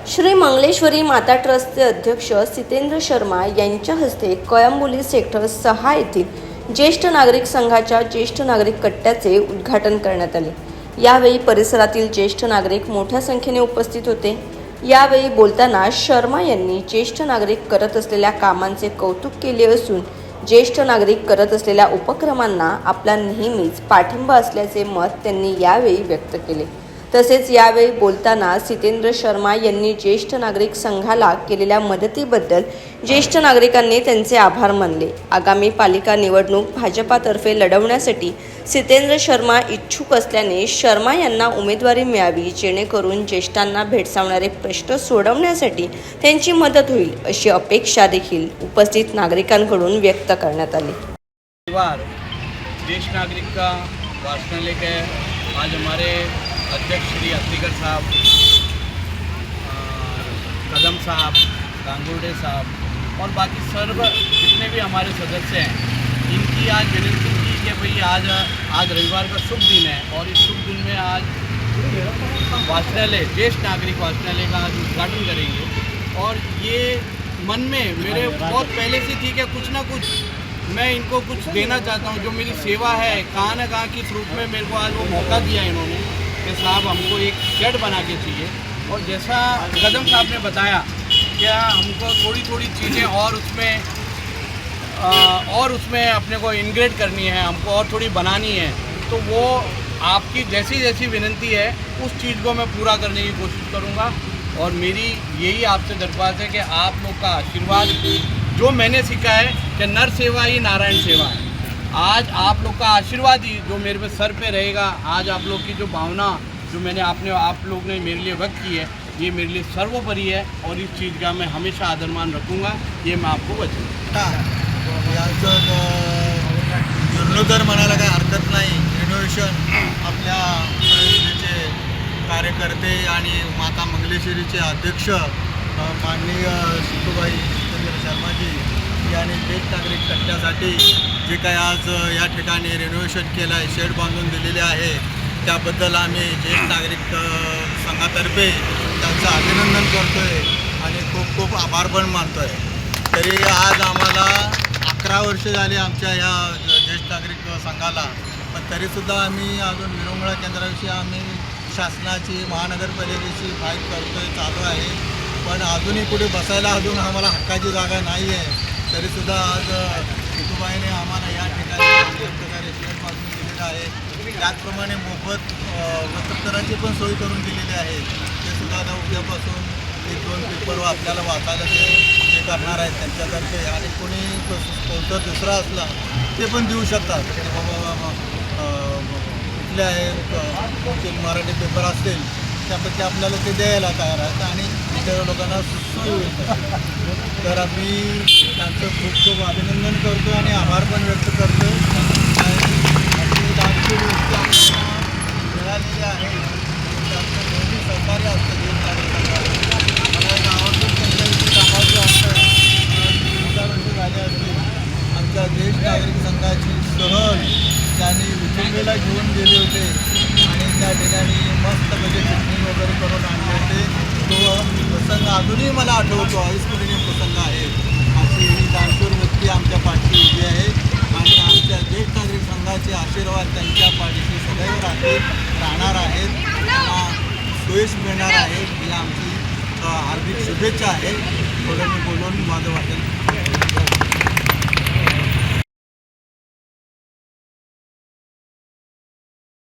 श्री मंगलेश्वरी माता ट्रस्टचे अध्यक्ष सितेंद्र शर्मा यांच्या हस्ते कळंबोली सेक्टर 6 येथील ज्येष्ठ नागरिक संघाच्या ज्येष्ठ नागरिक कट्ट्याचे उद्घाटन करण्यात आले। यावेळी परिसरातील ज्येष्ठ नागरिक मोठ्या संख्येने उपस्थित होते। यावेळी बोलताना शर्मा यांनी ज्येष्ठ नागरिक करत असलेल्या कामांचे कौतुक केले असून ज्येष्ठ नागरिक करत असलेल्या उपक्रमांना आपला नेहमीच पाठिंबा असल्याचे मत त्यांनी यावेळी व्यक्त केले। तसेच यावेळी बोलताना सितेंद्र शर्मा यांनी ज्येष्ठ नागरिक संघाला केलेल्या मदतीबद्दल ज्येष्ठ नागरिकांनी त्यांचे आभार मानले। आगामी पालिका निवडणूक भाजपातर्फे लढवण्यासाठी सितेंद्र शर्मा इच्छुक असल्याने शर्मा यांना उमेदवारी मिळावी, जेणेकरून ज्येष्ठांना भेडसावणारे प्रश्न सोडवण्यासाठी त्यांची मदत होईल, अशी अपेक्षा देखील उपस्थित नागरिकांकडून व्यक्त करण्यात आली। ज्येष्ठ नागरिक का वाचन लेकर आज हमारे अध्यक्ष श्री अत्तिकर साहब, कदम साहब, गांगुर्डे साहब और बाकी सर्व जितने भी हमारे सदस्य हैं, इनकी आज विनती की कि भाई आज रविवार का शुभ दिन है और इस शुभ दिन में आज वाचनालय, ज्येष्ठ नागरिक वाचनालय का आज उद्घाटन करेंगे। और ये मन में मेरे बहुत पहले से थी कि कुछ ना कुछ मैं इनको कुछ देना चाहता हूँ। जो मेरी सेवा है कहाँ न कहाँ किस रूप में मेरे को आज वो मौका दिया इन्होंने कि साहब हमको एक शेड बना के चाहिए। और जैसा कदम साहब ने बताया क्या हमको थोड़ी थोड़ी चीज़ें और उसमें अपने को इंग्रेड करनी है, हमको और थोड़ी बनानी है, तो वो आपकी जैसी जैसी विनती है उस चीज़ को मैं पूरा करने की कोशिश करूँगा। और मेरी यही आपसे दरख्वास्त है कि आप लोग का आशीर्वाद, जो मैंने सीखा है कि नर सेवा ही नारायण सेवा है, आज आप लोग का आशीर्वाद ही जो मेरे पे सर पे रहेगा। आज आप लोग की जो भावना जो आप लोग ने मेरे लिए व्यक्त की है, ये मेरे लिए सर्वोपरि है और इस चीज़ का मैं हमेशा आदरमान रखूँगा, ये मैं आपको वचन। जीर्णोद्धार म्हणायला काही हरकत नाही। रिनोव्हेशन आपल्या कळंबोलीचे कार्यकर्ते आणि माता मंगलेश्वरीचे अध्यक्ष माननीय शितूबाई सितेंद्र शर्माजी यांनी ज्येष्ठ नागरिक कट्ट्यासाठी जे काही आज या ठिकाणी रिनोव्हेशन केलं आहे, शेड बांधून दिलेले आहे, त्याबद्दल आम्ही ज्येष्ठ नागरिक संघातर्फे त्यांचं अभिनंदन करतो आहे आणि खूप खूप आभार पण मानतो आहे। तरी आज आम्हाला 11 वर्ष झाली आमच्या या ज्येष्ठ नागरिक संघाला, पण तरीसुद्धा आम्ही अजून विरंगुळा केंद्राविषयी आम्ही शासनाची, महानगरपालिकेची फाईट करतो आहे, चालू आहे, पण अजूनही कुठे बसायला अजून आम्हाला हक्काची जागा नाही आहे। तरीसुद्धा आज शितूबाईने आम्हाला या ठिकाणी चांगल्या प्रकारे शेड बांधून दिलेलं आहे। त्याचप्रमाणे मोफत वस्त्रोत्तराची पण सोय करून दिलेली आहे। ते सुद्धा आता उद्यापासून 1-2 पेपर आपल्याला वाचायला ते करणार आहेत त्यांच्यातर्फे, आणि कोणतं दुसरा असला ते पण देऊ शकतात। बाबा कुठले आहेत मराठी पेपर असतील त्यापैकी आपल्याला ते द्यायला तयार आहेत आणि इतर लोकांना सोय होईल। तर आम्ही त्यांचं खूप खूप अभिनंदन करतो आणि आभार पण व्यक्त करतो। दानशूर व्यक्ती आपल्याला मिळालेली आहे, त्यांचं नेहमी सहकार्य असतं ज्येष्ठ नागरिकांना। मला गावातून त्यांच्याविषयी कामाचं असतं 10 वर्ष झाले असतील। आमच्या ज्येष्ठ नागरिक संघाची सहल त्यांनी विठुंबेला घेऊन गेले होते आणि त्या ठिकाणी मस्तपैकी चटणी वगैरे करून आणले होते। तो प्रसंग अजूनही मला आठवतो, अविस्मरणीय प्रसंग आहे। अशी ही दानशूर व्यक्ती आमच्या पाठीशी उभी आहे आणि आमच्या ज्येष्ठ नागरिक संघाचे आशीर्वाद त्यांच्या पाठीशी सदैव राहणार आहेत, त्यांना सोयीस मिळणार आहे, ही आमची हार्दिक शुभेच्छा आहे। थोडं मी बोलून माझं वाटेल।